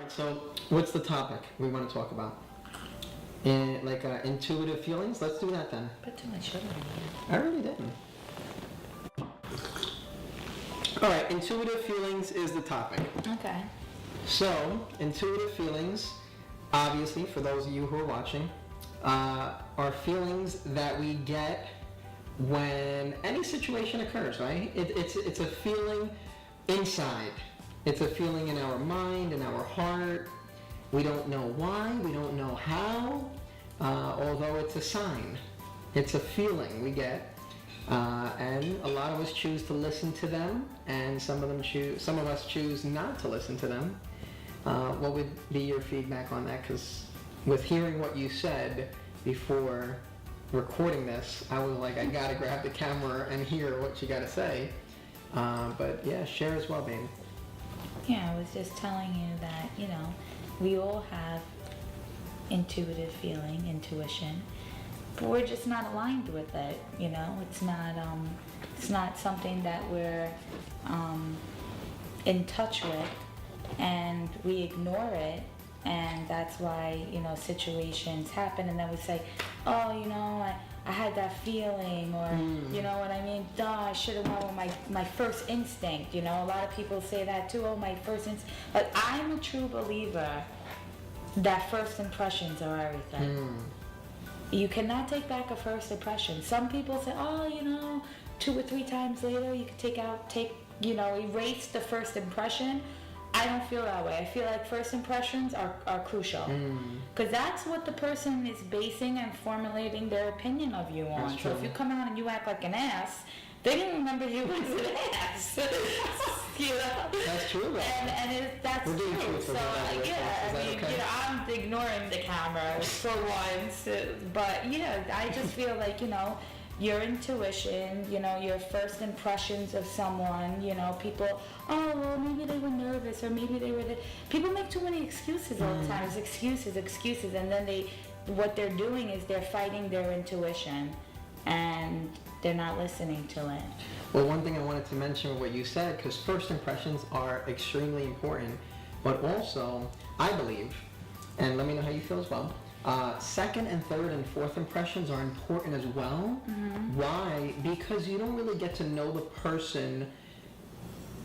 So, what's the topic we want to talk about? Intuitive feelings? Let's do that then. Put too much sugar in here. I really didn't. Alright, intuitive feelings is the topic. Okay. So, intuitive feelings, obviously, for those of you who are watching, are feelings that we get when any situation occurs, right? It's a feeling inside. It's a feeling in our mind, in our heart. We don't know why, we don't know how, although it's a sign. It's a feeling we get, and a lot of us choose to listen to them, and some of us choose not to listen to them. What would be your feedback on that? Because with hearing what you said before recording this, I was like, I gotta grab the camera and hear what you gotta say. But yeah, share as well, baby. Yeah, I was just telling you that, we all have intuitive feeling, intuition, but we're just not aligned with it, It's not something that we're in touch with, and we ignore it, and that's why, situations happen, and then we say, oh, I had that feeling, or, you know what I mean? Duh, I should have went with my first instinct, A lot of people say that too, my first instinct. But I'm a true believer that first impressions are everything. You cannot take back a first impression. Some people say, 2 or 3 times later, you can erase the first impression. I don't feel that way. I feel like first impressions are crucial. Because that's what the person is basing and formulating their opinion of you on. So if you come out and you act like an ass, they didn't remember you as an ass. That's true. That's true. So okay? I'm ignoring the camera for once. But I just feel like, your intuition, your first impressions of someone, people, maybe they were nervous, or maybe they were people make too many excuses all the time. It's excuses, and then what they're doing is they're fighting their intuition, and they're not listening to it. Well, one thing I wanted to mention with what you said, because first impressions are extremely important, but also, I believe, and let me know how you feel as well, second and third and fourth impressions are important as well. Why? Because you don't really get to know the person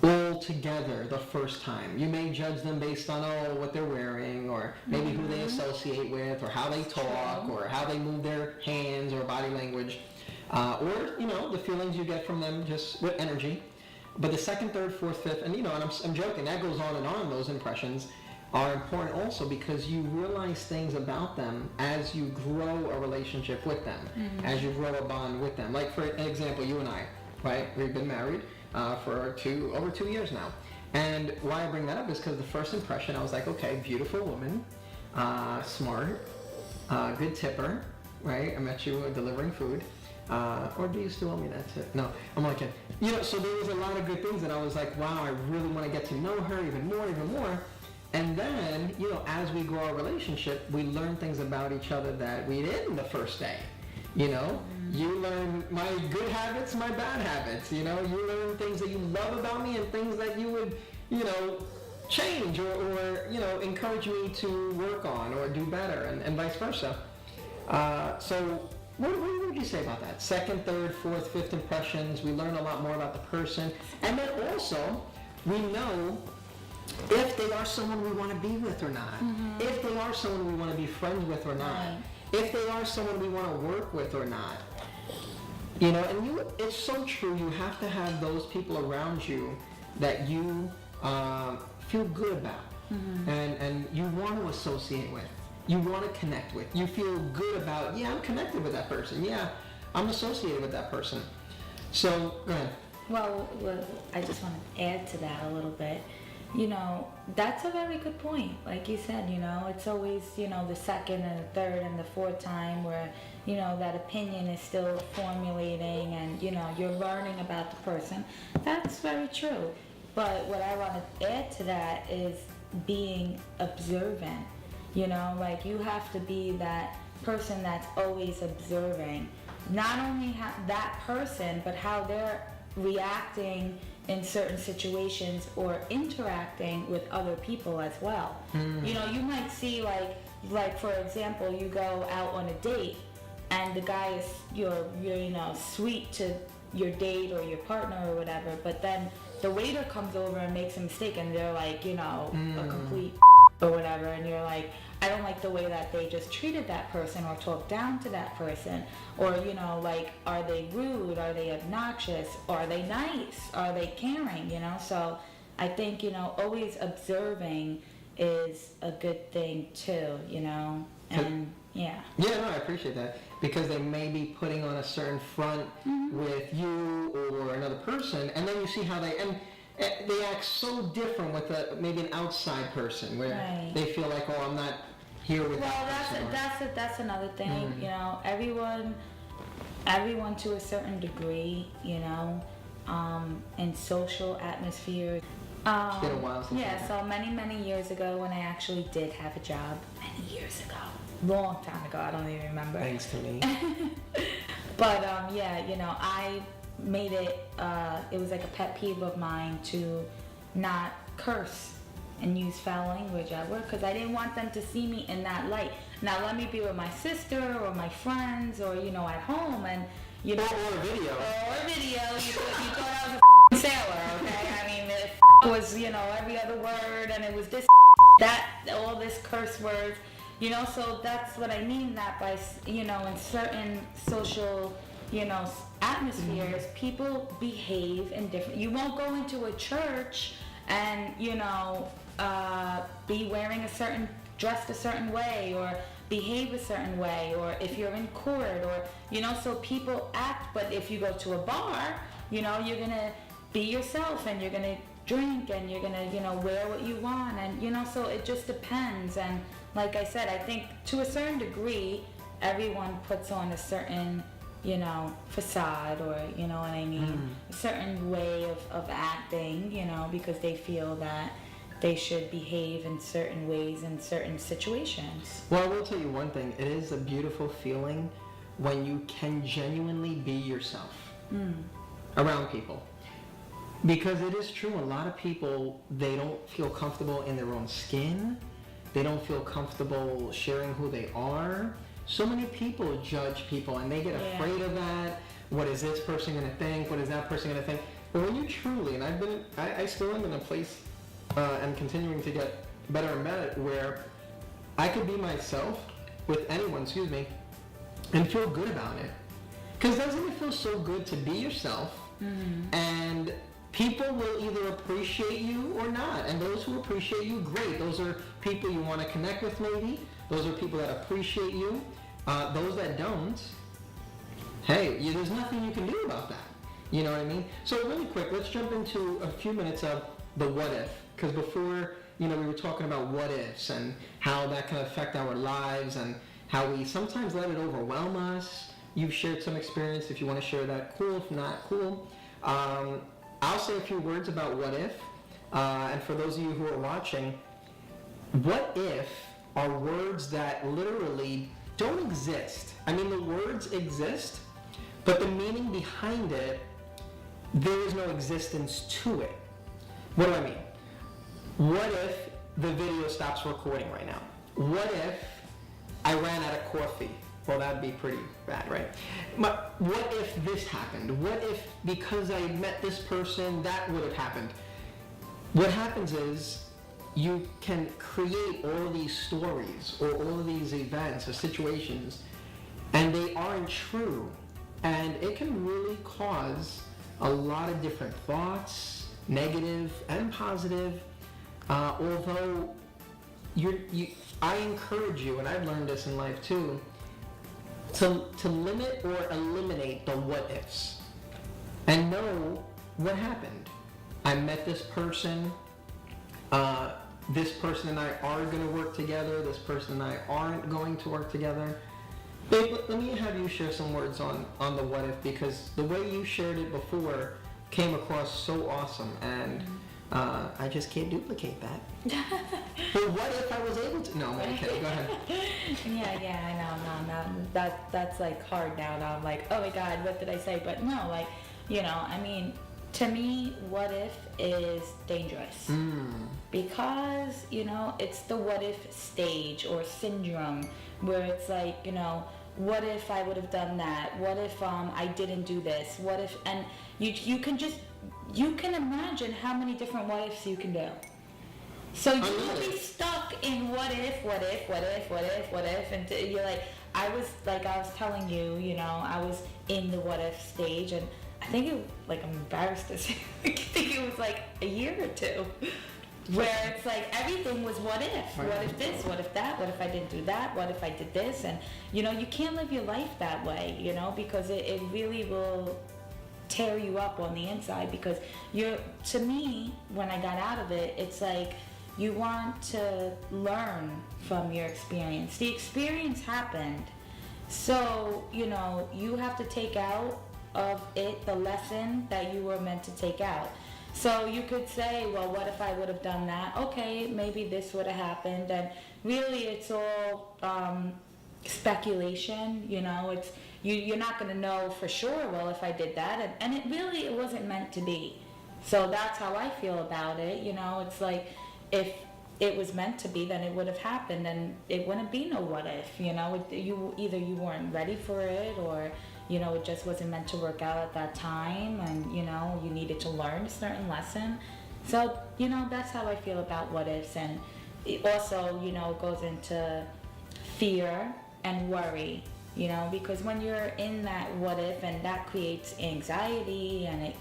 all together the first time. You may judge them based on what they're wearing, or maybe who they associate with, or how they talk, or how they move their hands or body language, or the feelings you get from them just with energy. But the second, third, fourth, fifth, and I'm joking, that goes on and on. Those impressions are important also because you realize things about them as you grow a relationship with them, as you grow a bond with them. Like, for example, you and I, right? We've been married for over 2 years now. And why I bring that up is because the first impression, I was like, okay, beautiful woman, smart, good tipper, right? I met you delivering food. Or do you still owe me that tip? No, I'm like, so there was a lot of good things that I was like, wow, I really want to get to know her even more. And then, as we grow our relationship, we learn things about each other that we didn't the first day. You learn my good habits, my bad habits. You learn things that you love about me and things that you would, change or encourage me to work on or do better, and vice versa. So what would you say about that? Second, third, fourth, fifth impressions, we learn a lot more about the person. And then also, we know if they are someone we want to be with or not, if they are someone we want to be friends with or not, if they are someone we want to work with or not. It's so true. You have to have those people around you that you feel good about, and you want to associate with, you want to connect with. You feel good about, I'm connected with that person. Yeah, I'm associated with that person. So, go ahead. Well, I just want to add to that a little bit. That's a very good point. Like you said, it's always, the second and the third and the fourth time where, that opinion is still formulating and, you're learning about the person. That's very true. But what I want to add to that is being observant. Like you have to be that person that's always observing. Not only that person, but how they're reacting in certain situations or interacting with other people as well. You know, you might see like for example, you go out on a date and the guy is you're you know sweet to your date or your partner or whatever, but then the waiter comes over and makes a mistake and they're like, you know, a complete or whatever, and you're like, I don't like the way that they just treated that person or talked down to that person, or you know, like, are they rude, are they obnoxious, are they nice, are they caring, you know? So I think, you know, always observing is a good thing too, you know, and yeah. Yeah, no, I appreciate that, because they may be putting on a certain front with you or another person, and then you see how they they act so different with maybe an outside person, where they feel like, oh, I'm not here with that person. That's another thing, you know, everyone to a certain degree, you know, in social atmospheres. It's been a while since so many years ago when I actually did have a job, many years ago, long time ago, I don't even remember. Thanks to me. But yeah, you know, I made it was like a pet peeve of mine to not curse and use foul language at work, because I didn't want them to see me in that light. Now let me be with my sister or my friends or, you know, at home, and you know, or a video. You thought I was a sailor, okay? I mean, it was, you know, every other word, and it was this, that, all this curse words, you know. So that's what I mean, that by, you know, in certain social, you know, atmospheres, people behave in different. You won't go into a church and, you know, be wearing dressed a certain way, or behave a certain way, or if you're in court, or, you know, so people act. But if you go to a bar, you know, you're gonna be yourself, and you're gonna drink, and you're gonna, you know, wear what you want, and, you know, so it just depends. And like I said, I think to a certain degree, everyone puts on a certain, you know, facade, or, you know what I mean, a certain way of acting, you know, because they feel that they should behave in certain ways in certain situations. Well, I will tell you one thing. It is a beautiful feeling when you can genuinely be yourself around people. Because it is true, a lot of people, they don't feel comfortable in their own skin. They don't feel comfortable sharing who they are. So many people judge people, and they get afraid of that. What is this person going to think? What is that person going to think? But when you truly, and I still am in a place and continuing to get better and better, where I could be myself with anyone, and feel good about it. Because doesn't it feel so good to be yourself? And people will either appreciate you or not. And those who appreciate you, great. Those are people you want to connect with, maybe. Those are people that appreciate you. Those that don't, hey, there's nothing you can do about that. You know what I mean? So really quick, let's jump into a few minutes of the what if. Because before, you know, we were talking about what ifs and how that can affect our lives and how we sometimes let it overwhelm us. You've shared some experience. If you want to share that, cool. If not, cool. I'll say a few words about what if. And for those of you who are watching, what if are words that literally don't exist. I mean, the words exist, but the meaning behind it, there is no existence to it. What do I mean? What if the video stops recording right now? What if I ran out of coffee? Well, that'd be pretty bad, right? But what if this happened? What if because I met this person, that would have happened? What happens is you can create all of these stories or all of these events or situations, and they aren't true. And it can really cause a lot of different thoughts, negative and positive. Although I encourage you, and I've learned this in life too, to limit or eliminate the what ifs and know what happened. I met this person. This person and I are going to work together. This person and I aren't going to work together. Babe, let me have you share some words on the what if, because the way you shared it before came across so awesome, and I just can't duplicate that. But what if I was able to? No, I'm okay. Go ahead. Yeah, I know. That's like hard now. Now I'm like, oh my God, what did I say? But no, like, you know, I mean, to me, what if is dangerous. Because, it's the what if stage or syndrome where it's like, what if I would have done that? What if I didn't do this? What if, and you can imagine how many different what ifs you can do. So you will be stuck in what if, and you're like, I was telling you, I was in the what if stage, and I think I'm embarrassed to say, I think it was like a year or two, where it's like everything was what if. What if this? What if that? What if I didn't do that? What if I did this? And, you can't live your life that way, because it really will tear you up on the inside, because to me, when I got out of it, it's like, you want to learn from your experience. The experience happened. So, you have to take out of it the lesson that you were meant to take out. So you could say, well, what if I would have done that? Okay, maybe this would have happened. And really it's all speculation, it's you're not going to know for sure, well, if I did that. And it wasn't meant to be. So that's how I feel about it. It's like, if it was meant to be, then it would have happened, and it wouldn't be no what if. Either you weren't ready for it, or it just wasn't meant to work out at that time, and you needed to learn a certain lesson. So that's how I feel about what ifs. And it also it goes into fear and worry, because when you're in that what if, and that creates anxiety, and it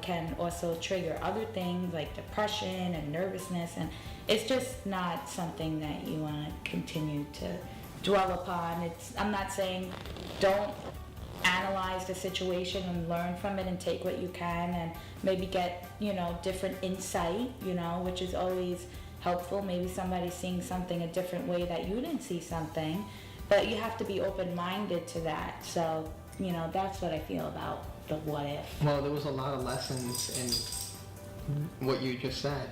can also trigger other things like depression and nervousness, and it's just not something that you want to continue to dwell upon. I'm not saying don't analyze the situation and learn from it and take what you can, and maybe get, different insight, which is always helpful. Maybe somebody's seeing something a different way that you didn't see something, but you have to be open-minded to that. So, that's what I feel about the what if. Well, there was a lot of lessons in what you just said.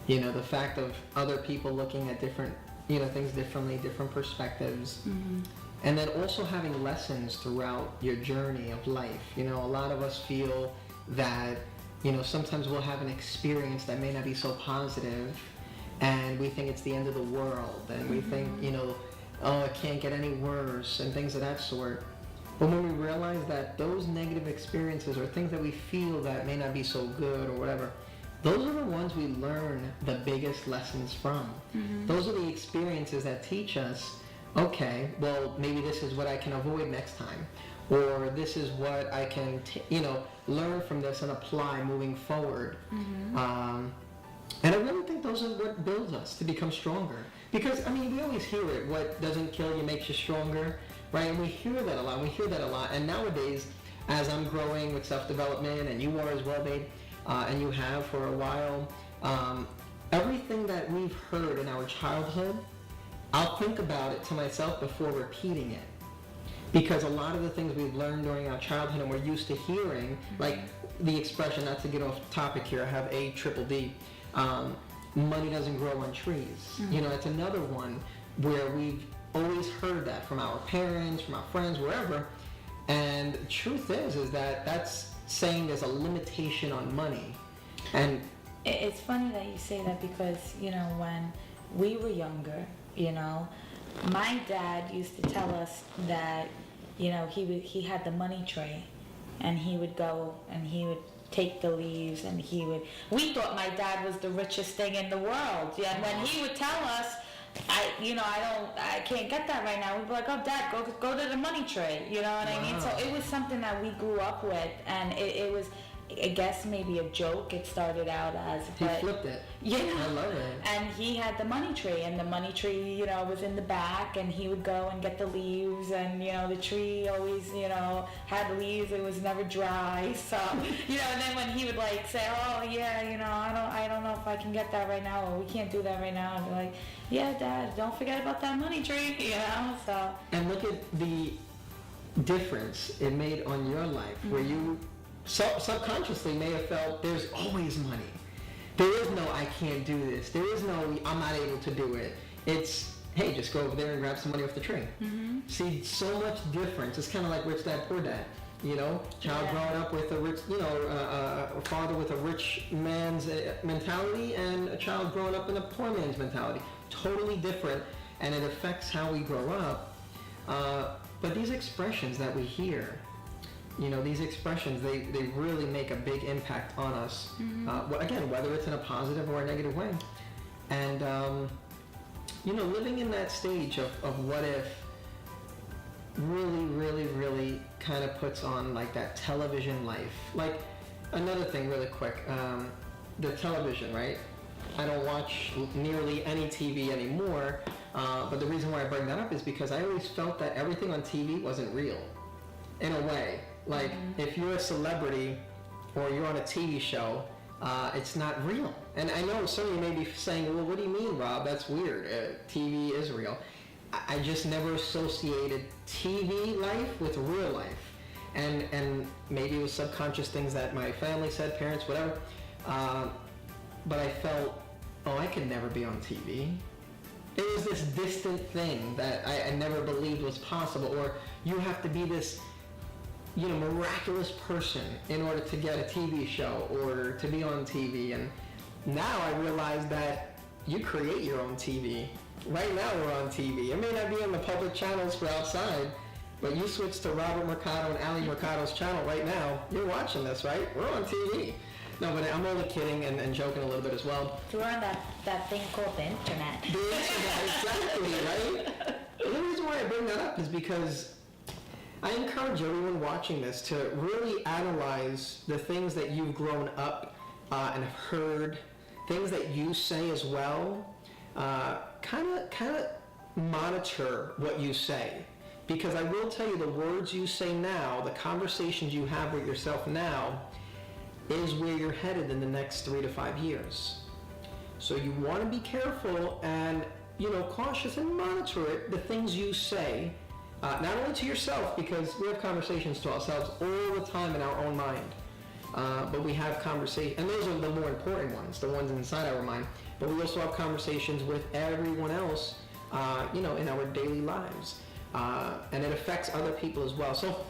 The fact of other people looking at different, things differently, different perspectives. And then also having lessons throughout your journey of life. A lot of us feel that, sometimes we'll have an experience that may not be so positive, and we think it's the end of the world, and we think, oh, it can't get any worse, and things of that sort. But when we realize that those negative experiences or things that we feel that may not be so good or whatever, those are the ones we learn the biggest lessons from. Those are the experiences that teach us, okay, well, maybe this is what I can avoid next time, or this is what I can, learn from this and apply moving forward. And I really think those are what builds us to become stronger. Because, we always hear it, what doesn't kill you makes you stronger, right? And we hear that a lot. And nowadays, as I'm growing with self-development, and you are as well, babe, and you have for a while, everything that we've heard in our childhood, I'll think about it to myself before repeating it. Because a lot of the things we've learned during our childhood and we're used to hearing, like the expression, not to get off topic here, I have ADDD, money doesn't grow on trees. It's another one where we've always heard that from our parents, from our friends, wherever. And the truth is that that's saying there's a limitation on money. And it's funny that you say that, because, when we were younger, my dad used to tell us that, he had the money tray, and he would go and he would take the leaves, and we thought my dad was the richest thing in the world. Yeah, and when he would tell us, I can't get that right now, we'd be like, oh, Dad, go to the money tray, you know what I mean? So it was something that we grew up with, and it was, I guess, maybe a joke it started out as. But he flipped it. I love it. And he had the money tree, and the money tree, was in the back, and he would go and get the leaves, and, the tree always, had leaves, it was never dry, so, and then when he would, say, oh, yeah, I don't know if I can get that right now, or we can't do that right now, and be like, yeah, Dad, don't forget about that money tree, so. And look at the difference it made on your life, where you subconsciously may have felt there's always money. There is no I can't do this. There is no I'm not able to do it. It's, hey, just go over there and grab some money off the tree. See, so much difference. It's kind of like Rich Dad, Poor Dad. Child growing up with a rich, a father with a rich man's mentality and a child growing up in a poor man's mentality. Totally different, and it affects how we grow up. But these expressions that we hear, these expressions, they really make a big impact on us. Again, whether it's in a positive or a negative way. And, living in that stage of what if really, really, really kind of puts on like that television life. Like, another thing really quick, the television, right? I don't watch nearly any TV anymore, but the reason why I bring that up is because I always felt that everything on TV wasn't real, in a way. Like, if you're a celebrity or you're on a TV show, it's not real. And I know some of you may be saying, well, what do you mean, Rob? That's weird. TV is real. I just never associated TV life with real life. And maybe it was subconscious things that my family said, parents, whatever. But I felt, I could never be on TV. It was this distant thing that I never believed was possible. Or you have to be this, miraculous person in order to get a TV show or to be on TV. And now I realize that you create your own TV. Right now we're on TV. It may not be on the public channels for outside, but you switch to Robert Mercado and Ali Mercado's channel right now, you're watching this, right? We're on TV. No, but I'm only kidding and joking a little bit as well. We're on that thing called the internet. The internet, exactly, right? And the reason why I bring that up is because I encourage everyone watching this to really analyze the things that you've grown up and have heard, things that you say as well. Kind of monitor what you say, because I will tell you, the words you say now, the conversations you have with yourself now, is where you're headed in the next 3 to 5 years. So you want to be careful and cautious and monitor it, the things you say, not only to yourself, because we have conversations to ourselves all the time in our own mind, but we have conversations, and those are the more important ones, the ones inside our mind. But we also have conversations with everyone else, in our daily lives. And it affects other people as well. So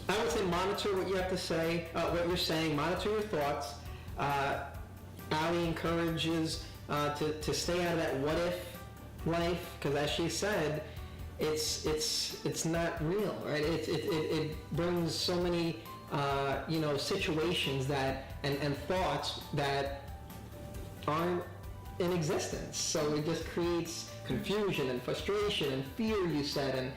I would say monitor what you have to say, what you're saying, monitor your thoughts. Ali encourages to stay out of that what if life, because as she said, it's not real, right? It brings so many, situations that, and thoughts that aren't in existence. So it just creates confusion and frustration and fear, you said, and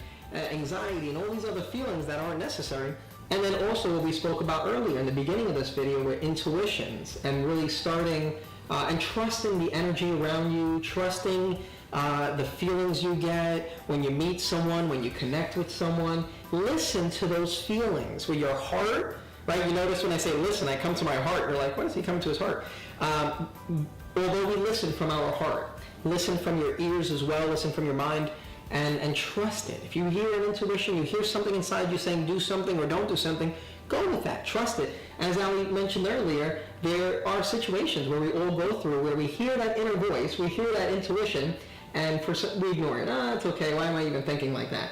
anxiety and all these other feelings that aren't necessary. And then also what we spoke about earlier in the beginning of this video were intuitions, and really starting and trusting the energy around you, trusting the feelings you get when you meet someone, when you connect with someone. Listen to those feelings with your heart, right? You notice when I say listen, I come to my heart. You're like, what is he coming to his heart? Although we listen from our heart, listen from your ears as well, listen from your mind, and trust it. If you hear an intuition, you hear something inside you saying do something or don't do something, go with that, trust it. As Ali mentioned earlier, there are situations where we all go through where we hear that inner voice, we hear that intuition, and we ignore it. It's okay, why am I even thinking like that?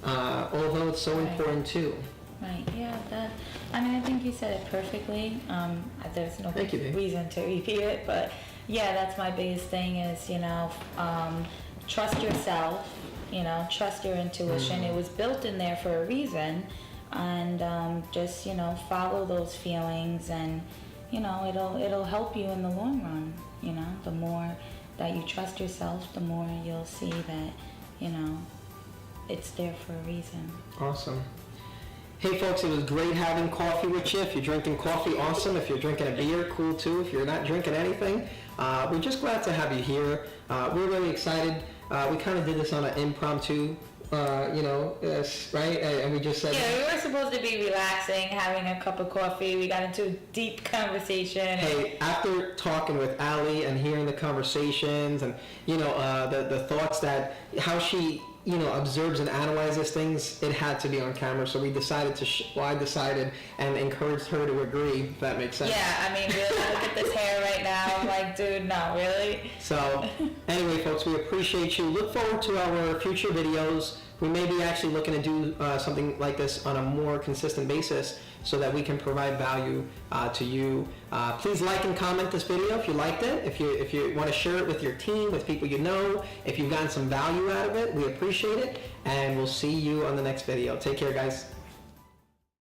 Although it's so important too. Right, yeah, I think you said it perfectly. There's no reason to repeat it, but yeah, that's my biggest thing is, trust yourself, trust your intuition. It was built in there for a reason, and just, follow those feelings, and, it'll help you in the long run. The more that you trust yourself, the more you'll see that, it's there for a reason. Awesome. Hey folks, it was great having coffee with you. If you're drinking coffee, awesome. If you're drinking a beer, cool too. If you're not drinking anything, we're just glad to have you here. We're really excited. We kind of did this on an impromptu, right? And we just said... Yeah, we were supposed to be relaxing, having a cup of coffee. We got into a deep conversation. Hey, after talking with Ali and hearing the conversations and, the thoughts that, how she... observes and analyzes things, it had to be on camera. So we decided I decided and encouraged her to agree, if that makes sense. Yeah, really, look at this hair right now. I'm like, dude, no, really? So, anyway, folks, we appreciate you. Look forward to our future videos. we may be actually looking to do something like this on a more consistent basis so that we can provide value to you. Please like and comment this video if you liked it. If you want to share it with your team, with people you know, if you've gotten some value out of it, we appreciate it. And we'll see you on the next video. Take care, guys.